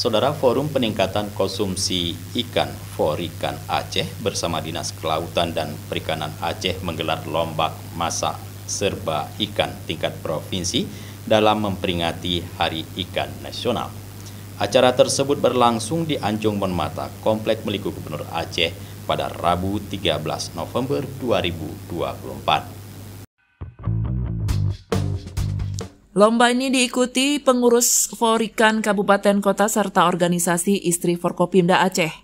Saudara, Forum Peningkatan Konsumsi Ikan Forikan Aceh bersama Dinas Kelautan dan Perikanan Aceh menggelar lomba masak serba ikan tingkat provinsi dalam memperingati Hari Ikan Nasional. Acara tersebut berlangsung di Anjung Monmata, Komplek Meliku Gubernur Aceh pada Rabu 13 November 2024. Lomba ini diikuti pengurus Forikan Kabupaten Kota serta organisasi Istri Forkopimda Aceh.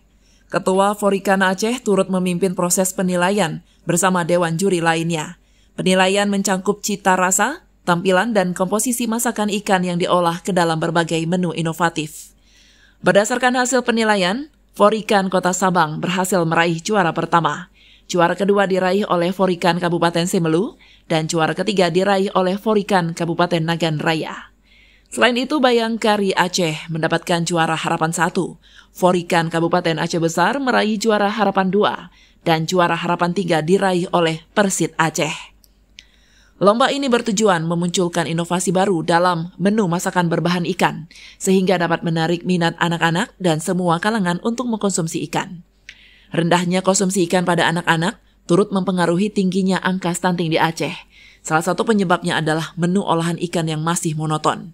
Ketua Forikan Aceh turut memimpin proses penilaian bersama dewan juri lainnya. Penilaian mencangkup cita rasa, tampilan, dan komposisi masakan ikan yang diolah ke dalam berbagai menu inovatif. Berdasarkan hasil penilaian, Forikan Kota Sabang berhasil meraih juara pertama. Juara kedua diraih oleh Forikan Kabupaten Semelu, dan juara ketiga diraih oleh Forikan Kabupaten Nagan Raya. Selain itu, Bayangkari Aceh mendapatkan juara harapan 1, Forikan Kabupaten Aceh Besar meraih juara harapan 2, dan juara harapan 3 diraih oleh Persit Aceh. Lomba ini bertujuan memunculkan inovasi baru dalam menu masakan berbahan ikan, sehingga dapat menarik minat anak-anak dan semua kalangan untuk mengkonsumsi ikan. Rendahnya konsumsi ikan pada anak-anak turut mempengaruhi tingginya angka stunting di Aceh. Salah satu penyebabnya adalah menu olahan ikan yang masih monoton.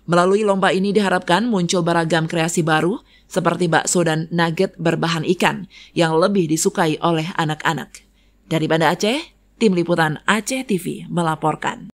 Melalui lomba ini diharapkan muncul beragam kreasi baru seperti bakso dan nugget berbahan ikan yang lebih disukai oleh anak-anak. Dari Banda Aceh, Tim Liputan Aceh TV melaporkan.